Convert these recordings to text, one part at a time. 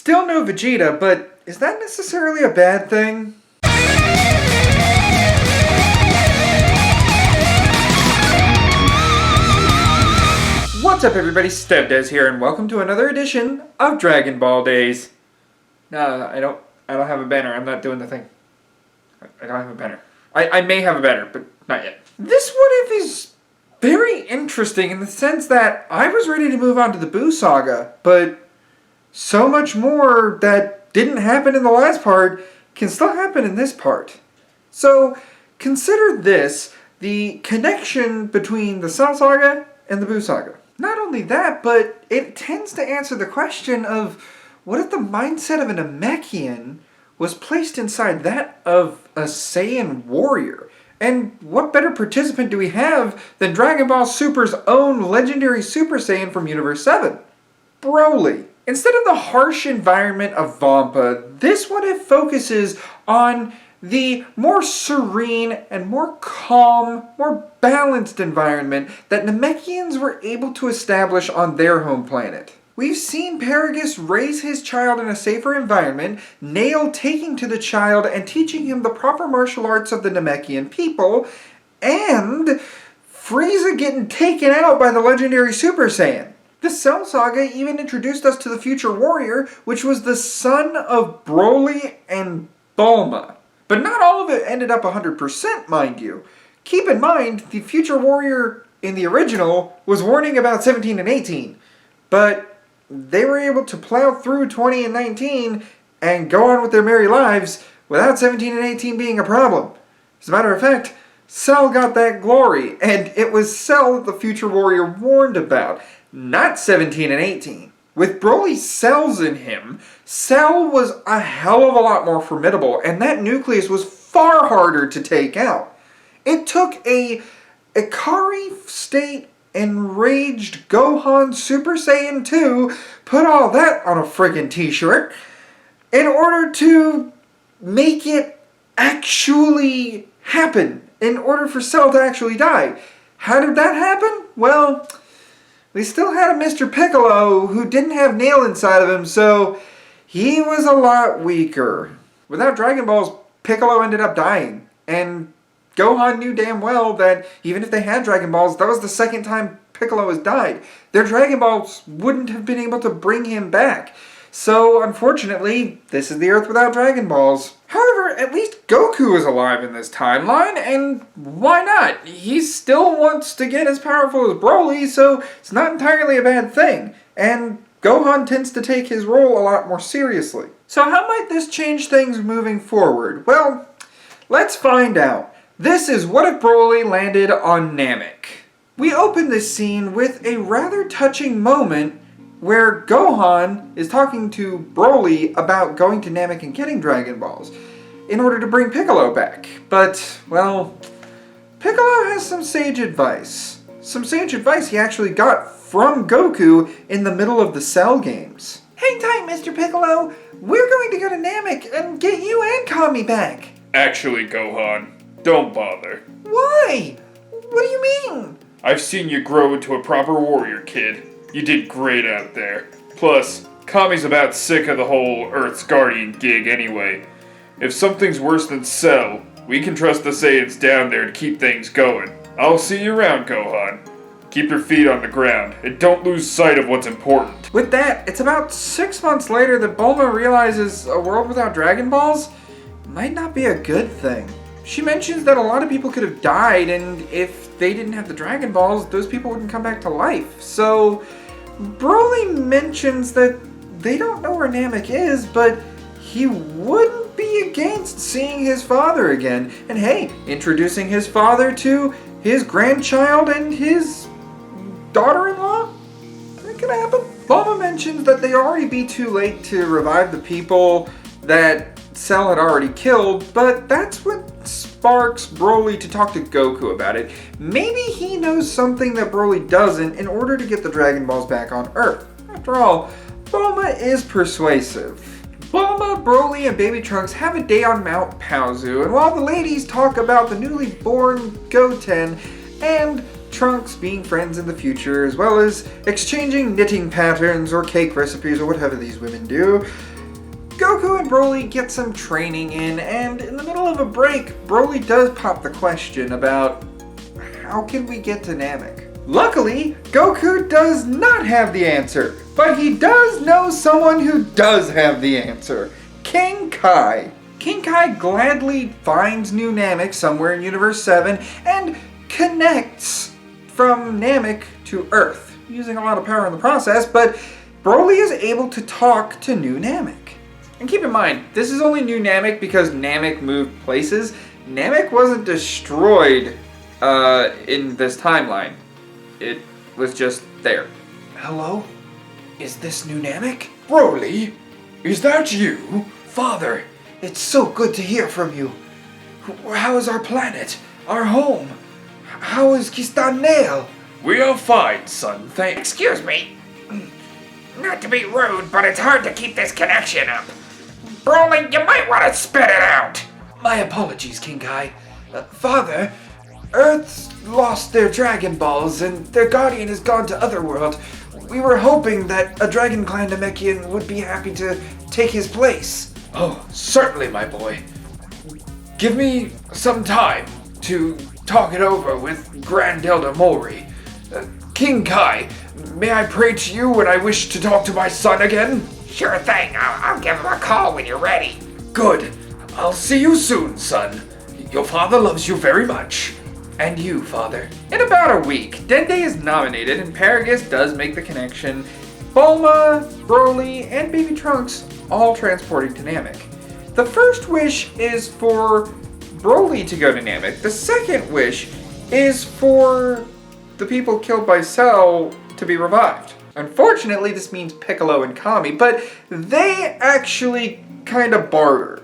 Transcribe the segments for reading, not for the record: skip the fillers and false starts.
Still no Vegeta, but is that necessarily a bad thing? What's up everybody, StepDez here, and welcome to another edition of Dragon Ball Days. No, I don't have a banner. I'm not doing the thing. I don't have a banner. I may have a banner, but not yet. This what if is very interesting in the sense that I was ready to move on to the Buu Saga, but so much more that didn't happen in the last part can still happen in this part. So consider this the connection between the Cell Saga and the Buu Saga. Not only that, but it tends to answer the question of what if the mindset of a Namekian was placed inside that of a Saiyan warrior? And what better participant do we have than Dragon Ball Super's own legendary Super Saiyan from Universe 7? Broly. Instead of the harsh environment of Vampa, this what if focuses on the more serene and more calm, more balanced environment that Namekians were able to establish on their home planet. We've seen Paragus raise his child in a safer environment, Nail taking to the child and teaching him the proper martial arts of the Namekian people, and Frieza getting taken out by the legendary Super Saiyan. The Cell Saga even introduced us to the future warrior, which was the son of Broly and Bulma. But not all of it ended up 100%, mind you. Keep in mind, the future warrior in the original was warning about 17 and 18. But they were able to plow through 20 and 19 and go on with their merry lives without 17 and 18 being a problem. As a matter of fact, Cell got that glory, and it was Cell that the future warrior warned about, not 17 and 18. With Broly's cells in him, Cell was a hell of a lot more formidable, and that nucleus was far harder to take out. It took a Ikari state enraged Gohan Super Saiyan 2, put all that on a friggin' t-shirt, in order to make it actually happen, in order for Cell to actually die. How did that happen? Well, we still had a Mr. Piccolo who didn't have Nail inside of him, so he was a lot weaker. Without Dragon Balls, Piccolo ended up dying, and Gohan knew damn well that even if they had Dragon Balls, that was the second time Piccolo has died. Their Dragon Balls wouldn't have been able to bring him back. So, unfortunately, this is the Earth without Dragon Balls. However, at least Goku is alive in this timeline, and why not? He still wants to get as powerful as Broly, so it's not entirely a bad thing. And Gohan tends to take his role a lot more seriously. So how might this change things moving forward? Well, let's find out. This is What If Broly Landed on Namek. We open this scene with a rather touching moment where Gohan is talking to Broly about going to Namek and getting Dragon Balls in order to bring Piccolo back. But, well, Piccolo has some sage advice. Some sage advice he actually got from Goku in the middle of the Cell games. Hang tight, Mr. Piccolo. We're going to go to Namek and get you and Kami back. Actually, Gohan, don't bother. Why? What do you mean? I've seen you grow into a proper warrior, kid. You did great out there. Plus, Kami's about sick of the whole Earth's Guardian gig anyway. If something's worse than Cell, we can trust the Saiyans down there to keep things going. I'll see you around, Gohan. Keep your feet on the ground, and don't lose sight of what's important. With that, it's about 6 months later that Bulma realizes a world without Dragon Balls might not be a good thing. She mentions that a lot of people could have died, and if they didn't have the Dragon Balls, those people wouldn't come back to life. So Broly mentions that they don't know where Namek is, but he wouldn't be against seeing his father again. And hey, introducing his father to his grandchild and his daughter-in-law? That could happen. Bulma mentions that they'd already be too late to revive the people that Cell had already killed, but that's what sparks Broly to talk to Goku about it. Maybe he knows something that Broly doesn't in order to get the Dragon Balls back on Earth. After all, Bulma is persuasive. Bulma, Broly, and Baby Trunks have a day on Mount Paozu, and while the ladies talk about the newly born Goten and Trunks being friends in the future, as well as exchanging knitting patterns or cake recipes or whatever these women do, Goku and Broly get some training in, and in the middle of a break, Broly does pop the question about how can we get to Namek? Luckily, Goku does not have the answer, but he does know someone who does have the answer. King Kai. King Kai gladly finds New Namek somewhere in Universe 7 and connects from Namek to Earth, using a lot of power in the process, but Broly is able to talk to New Namek. And keep in mind, this is only New Namek because Namek moved places. Namek wasn't destroyed in this timeline. It was just there. Hello? Is this New Namek? Broly, is that you? Father, it's so good to hear from you. How is our planet? Our home? How is Kistan Nail? We are fine, son, thanks. Excuse me. Not to be rude, but it's hard to keep this connection up. Broly, you might want to spit it out. My apologies, King Kai. Father, Earth's lost their Dragon Balls and their guardian has gone to Otherworld. We were hoping that a Dragon Clan Namekian would be happy to take his place. Oh, certainly, my boy. Give me some time to talk it over with Grand Elder Mori. King Kai, may I pray to you when I wish to talk to my son again? Sure thing. I'll give him a call when you're ready. Good. I'll see you soon, son. Your father loves you very much. And you, Father. In about a week, Dende is nominated and Paragus does make the connection. Bulma, Broly, and Baby Trunks all transporting to Namek. The first wish is for Broly to go to Namek. The second wish is for the people killed by Cell to be revived. Unfortunately, this means Piccolo and Kami, but they actually kind of barter.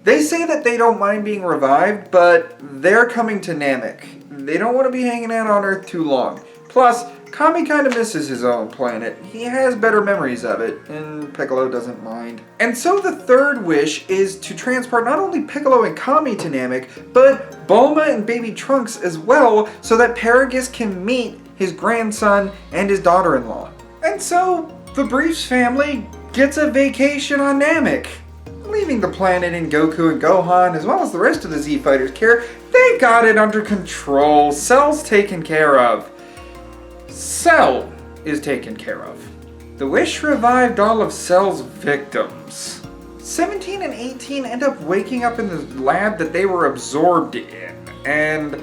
They say that they don't mind being revived, but they're coming to Namek. They don't want to be hanging out on Earth too long. Plus, Kami kind of misses his own planet. He has better memories of it, and Piccolo doesn't mind. And so the third wish is to transport not only Piccolo and Kami to Namek, but Bulma and Baby Trunks as well, so that Paragus can meet his grandson and his daughter-in-law. And so, the Briefs family gets a vacation on Namek. Leaving the planet in Goku and Gohan, as well as the rest of the Z Fighters care, they've got it under control. Cell's taken care of. Cell is taken care of. The wish revived all of Cell's victims. 17 and 18 end up waking up in the lab that they were absorbed in, and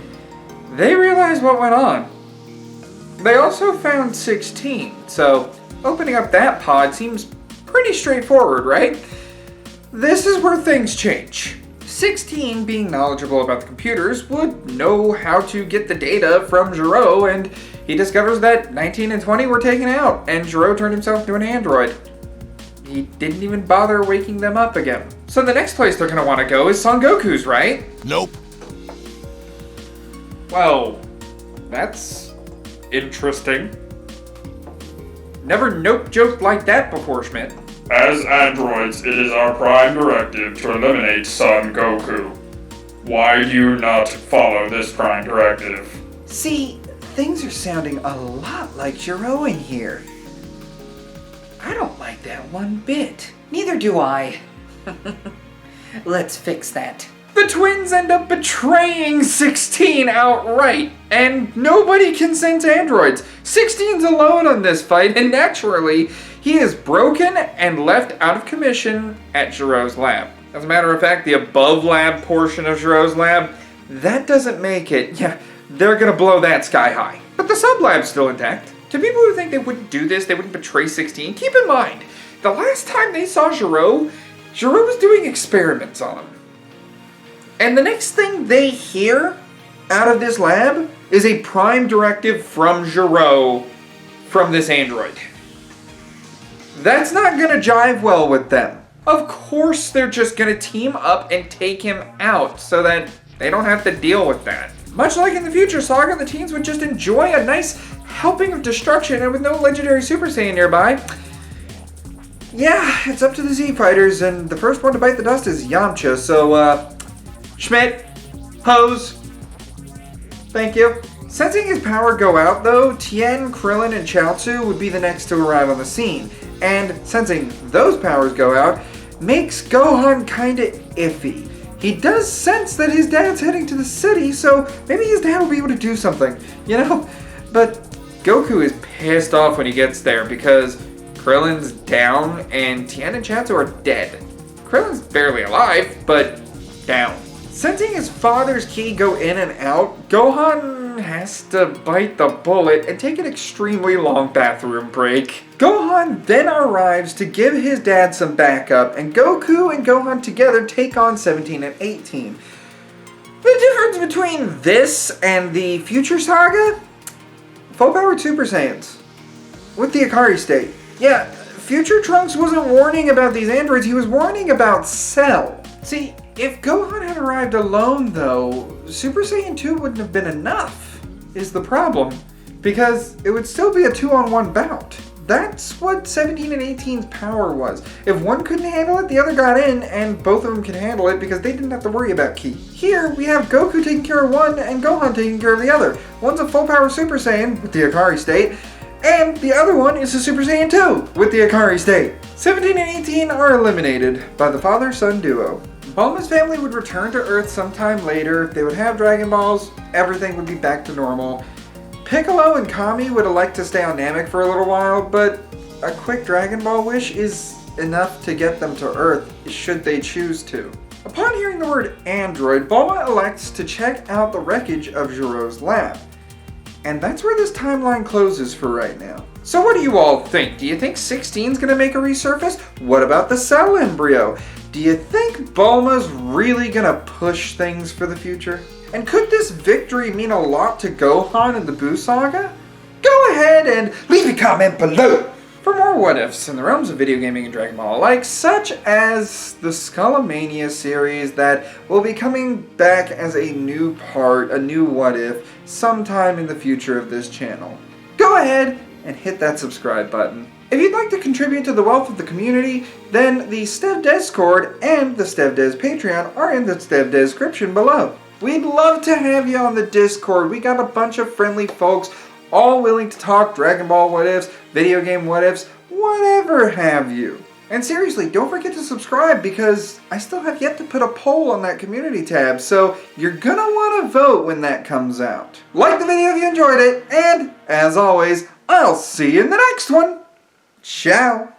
they realize what went on. They also found 16, so opening up that pod seems pretty straightforward, right? This is where things change. 16, being knowledgeable about the computers, would know how to get the data from Gero, and he discovers that 19 and 20 were taken out, and Gero turned himself into an android. He didn't even bother waking them up again. So the next place they're gonna want to go is Son Goku's, right? Nope. Well, that's interesting. Never nope joked like that before, Schmidt. As androids, it is our prime directive to eliminate Son Goku. Why do you not follow this prime directive? See, things are sounding a lot like Gero in here. I don't like that one bit. Neither do I. Let's fix that. The twins end up betraying 16 outright, and nobody can sense androids. 16's alone on this fight, and naturally, he is broken and left out of commission at Gero's lab. As a matter of fact, the above lab portion of Gero's lab, that doesn't make it. Yeah, they're gonna blow that sky high. But the sub lab's still intact. To people who think they wouldn't do this, they wouldn't betray 16, keep in mind, the last time they saw Gero was doing experiments on him. And the next thing they hear out of this lab is a prime directive from Gero from this android. That's not gonna jive well with them. Of course they're just gonna team up and take him out so that they don't have to deal with that. Much like in the future, Saga, the teens would just enjoy a nice helping of destruction, and with no legendary Super Saiyan nearby, yeah, it's up to the Z Fighters, and the first one to bite the dust is Yamcha, so, Schmidt, pose. Thank you. Sensing his power go out, though, Tien, Krillin, and Chaozu would be the next to arrive on the scene. And sensing those powers go out, makes Gohan kinda iffy. He does sense that his dad's heading to the city, so maybe his dad will be able to do something, you know? But Goku is pissed off when he gets there because Krillin's down and Tien and Chaozu are dead. Krillin's barely alive, but down. Sensing his father's ki go in and out, Gohan has to bite the bullet and take an extremely long bathroom break. Gohan then arrives to give his dad some backup, and Goku and Gohan together take on 17 and 18. The difference between this and the Future Saga? Full-powered Super Saiyans. With the Akari state. Yeah, Future Trunks wasn't warning about these androids, he was warning about Cell. See, if Gohan had arrived alone though, Super Saiyan 2 wouldn't have been enough, is the problem. Because it would still be a 2-on-1 bout. That's what 17 and 18's power was. If one couldn't handle it, the other got in, and both of them could handle it because they didn't have to worry about ki. Here, we have Goku taking care of one and Gohan taking care of the other. One's a full-power Super Saiyan with the Akari state, and the other one is a Super Saiyan 2 with the Akari state. 17 and 18 are eliminated by the father-son duo. Bulma's family would return to Earth sometime later, they would have Dragon Balls, everything would be back to normal. Piccolo and Kami would elect to stay on Namek for a little while, but a quick Dragon Ball wish is enough to get them to Earth, should they choose to. Upon hearing the word android, Bulma elects to check out the wreckage of Gero's lab. And that's where this timeline closes for right now. So what do you all think? Do you think 16's gonna make a resurface? What about the Cell embryo? Do you think Bulma's really gonna push things for the future? And could this victory mean a lot to Gohan in the Buu Saga? Go ahead and leave a comment below! For more what-ifs in the realms of video gaming and Dragon Ball alike, such as the Skullomania series that will be coming back as a new part, a new what-if, sometime in the future of this channel. Go ahead and hit that subscribe button. If you'd like to contribute to the wealth of the community, then the Stev Discord and the Stev Des Patreon are in the Stev description below. We'd love to have you on the Discord. We got a bunch of friendly folks all willing to talk Dragon Ball what-ifs, video game what-ifs, whatever have you. And seriously, don't forget to subscribe because I still have yet to put a poll on that community tab, so you're gonna want to vote when that comes out. Like the video if you enjoyed it, and as always, I'll see you in the next one. Ciao.